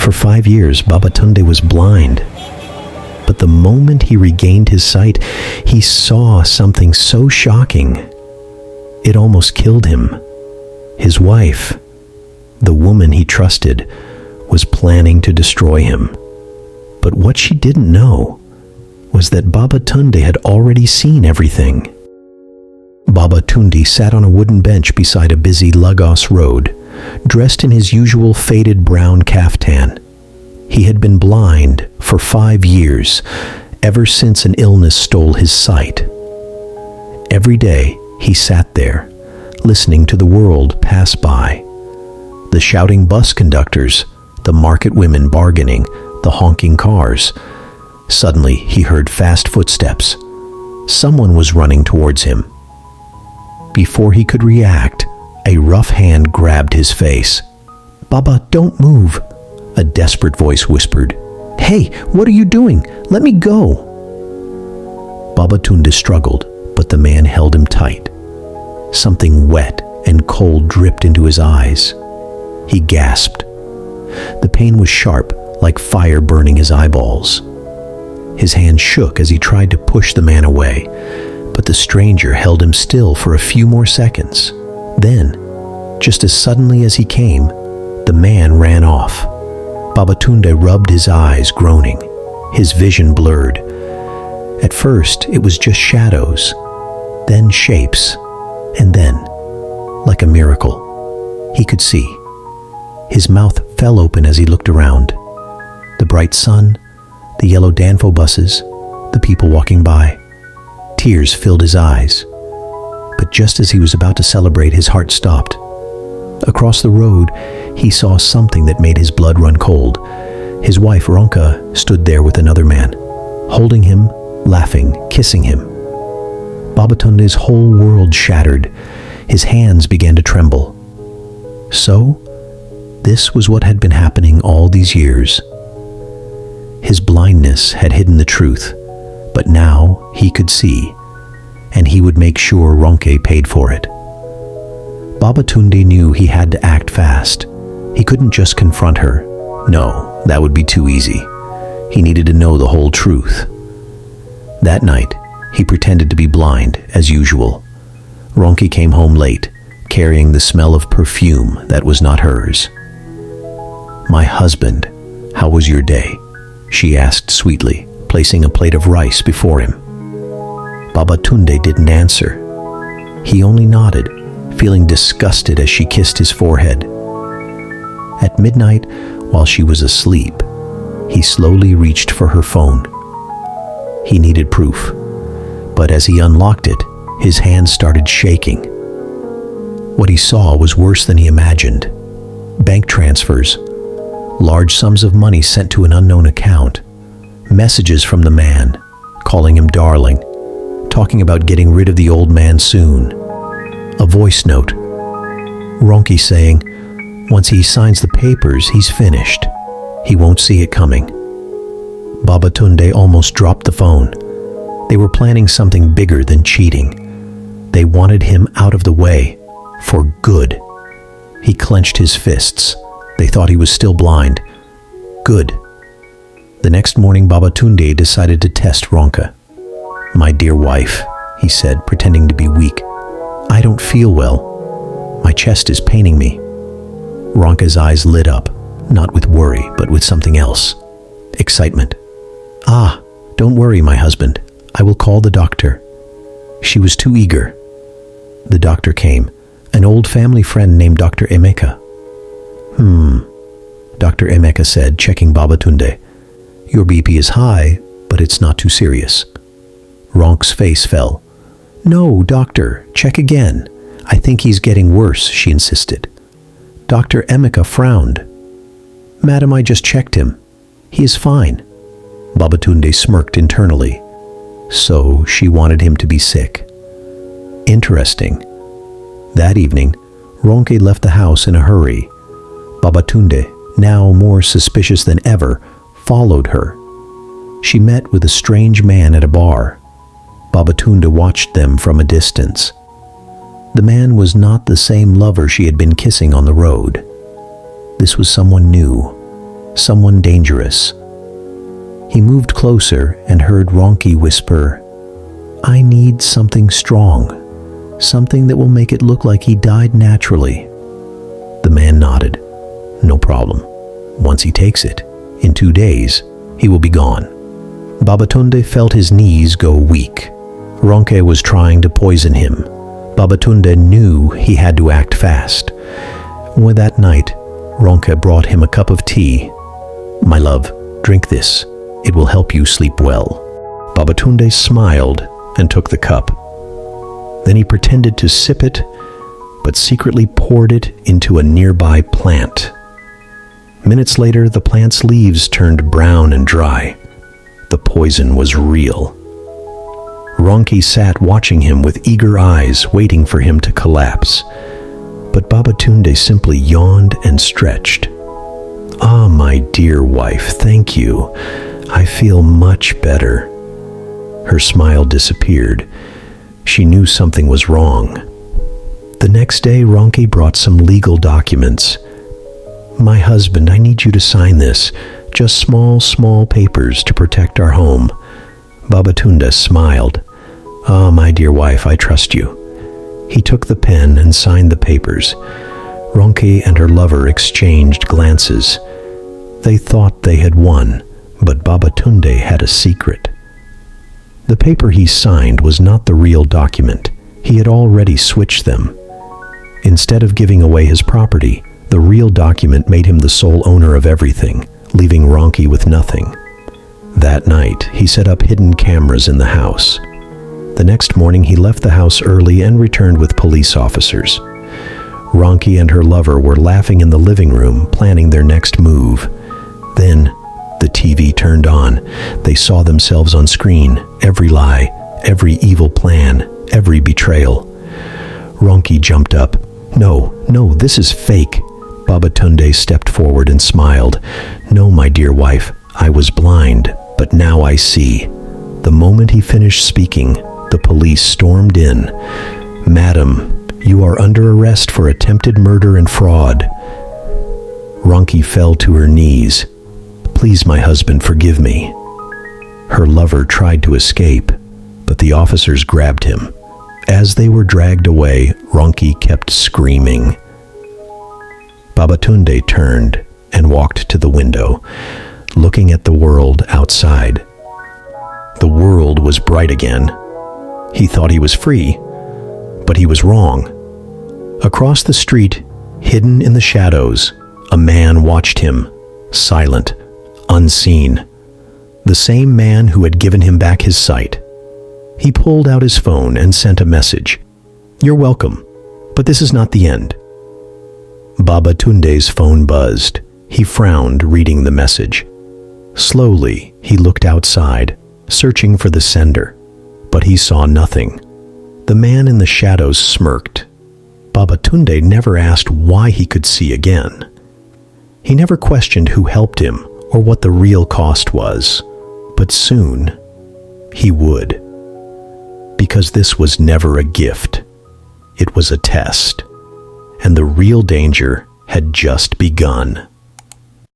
For 5 years, Baba Tunde was blind. But the moment he regained his sight, he saw something so shocking. It almost killed him. His wife, the woman he trusted, was planning to destroy him. But what she didn't know was that Baba Tunde had already seen everything. Baba Tunde sat on a wooden bench beside a busy Lagos road, dressed in his usual faded brown kaftan. He had been blind for 5 years, ever since an illness stole his sight. Every day he sat there, listening to the world pass by. The shouting bus conductors, the market women bargaining, the honking cars. Suddenly he heard fast footsteps. Someone was running towards him. Before he could react, a rough hand grabbed his face. "Baba, don't move," a desperate voice whispered. "Hey, what are you doing? Let me go." Baba Tunde struggled, but the man held him tight. Something wet and cold dripped into his eyes. He gasped. The pain was sharp, like fire burning his eyeballs. His hand shook as he tried to push the man away, but the stranger held him still for a few more seconds. Then, just as suddenly as he came, the man ran off. Baba Tunde rubbed his eyes, groaning. His vision blurred. At first, it was just shadows, then shapes, and then, like a miracle, he could see. His mouth fell open as he looked around. The bright sun, the yellow Danfo buses, the people walking by. Tears filled his eyes. But just as he was about to celebrate, his heart stopped. Across the road, he saw something that made his blood run cold. His wife, Ronka, stood there with another man, holding him, laughing, kissing him. Baba Tunde's whole world shattered. His hands began to tremble. So, this was what had been happening all these years. His blindness had hidden the truth, but now he could see, and he would make sure Ronke paid for it. Baba Tunde knew he had to act fast. He couldn't just confront her. No, that would be too easy. He needed to know the whole truth. That night, he pretended to be blind, as usual. Ronke came home late, carrying the smell of perfume that was not hers. "My husband, how was your day?" she asked sweetly, placing a plate of rice before him. Baba Tunde didn't answer. He only nodded, feeling disgusted as she kissed his forehead. At midnight, while she was asleep, he slowly reached for her phone. He needed proof, but as he unlocked it, his hands started shaking. What he saw was worse than he imagined. Bank transfers, large sums of money sent to an unknown account, messages from the man, calling him darling, talking about getting rid of the old man soon. A voice note, Ronke saying, once he signs the papers, he's finished. He won't see it coming. Baba Tunde almost dropped the phone. They were planning something bigger than cheating. They wanted him out of the way, for good. He clenched his fists. They thought he was still blind. Good. The next morning, Baba Tunde decided to test Ronka. "My dear wife," he said, pretending to be weak, "I don't feel well. My chest is paining me." Ronka's eyes lit up, not with worry, but with something else. Excitement. "Ah, don't worry, my husband. I will call the doctor." She was too eager. The doctor came, an old family friend named Dr. Emeka. Dr. Emeka said, checking Baba Tunde. "Your BP is high, but it's not too serious." Ronk's face fell. "No, doctor, check again. I think he's getting worse," she insisted. Dr. Emeka frowned. "Madam, I just checked him. He is fine." Baba Tunde smirked internally. So she wanted him to be sick. Interesting. That evening, Ronke left the house in a hurry. Baba Tunde, now more suspicious than ever, followed her. She met with a strange man at a bar. Baba Tunde watched them from a distance. The man was not the same lover she had been kissing on the road. This was someone new. someone dangerous. He moved closer and heard Ronki whisper, "I need something strong, something that will make it look like he died naturally." The man nodded. "No problem. Once he takes it, in 2 days, he will be gone." Baba Tunde felt his knees go weak. Ronke was trying to poison him. Baba Tunde knew he had to act fast. With that night, Ronke brought him a cup of tea. "My love, drink this. It will help you sleep well." Baba Tunde smiled and took the cup. Then he pretended to sip it, but secretly poured it into a nearby plant. Minutes later, the plant's leaves turned brown and dry. The poison was real. Ronki sat watching him with eager eyes, waiting for him to collapse. But Baba Tunde simply yawned and stretched. "Ah, my dear wife, thank you. I feel much better." Her smile disappeared. She knew something was wrong. The next day, Ronki brought some legal documents. "My husband, I need you to sign this. Just small papers to protect our home." Baba Tunde smiled. "Ah, my dear wife, I trust you." He took the pen and signed the papers. Ronki and her lover exchanged glances. They thought they had won, but Baba Tunde had a secret. The paper he signed was not the real document. He had already switched them. Instead of giving away his property, the real document made him the sole owner of everything, leaving Ronki with nothing. That night, he set up hidden cameras in the house. The next morning, he left the house early and returned with police officers. Ronki and her lover were laughing in the living room, planning their next move. Then, the TV turned on. They saw themselves on screen, every lie, every evil plan, every betrayal. Ronki jumped up. No, this is fake." Baba Tunde stepped forward and smiled. "No, my dear wife, I was blind, but now I see." The moment he finished speaking, the police stormed in. "Madam, you are under arrest for attempted murder and fraud." Ronki fell to her knees. "Please, my husband, forgive me." Her lover tried to escape, but the officers grabbed him. As they were dragged away, Ronki kept screaming. Baba Tunde turned and walked to the window, looking at the world outside. The world was bright again. He thought he was free, but he was wrong. Across the street, hidden in the shadows, a man watched him, silent, unseen. The same man who had given him back his sight. He pulled out his phone and sent a message. "You're welcome, but this is not the end." Baba Tunde's phone buzzed. He frowned, reading the message. Slowly, he looked outside, searching for the sender, but he saw nothing. The man in the shadows smirked. Baba Tunde never asked why he could see again. He never questioned who helped him or what the real cost was, but soon he would. Because this was never a gift. It was a test, and the real danger had just begun.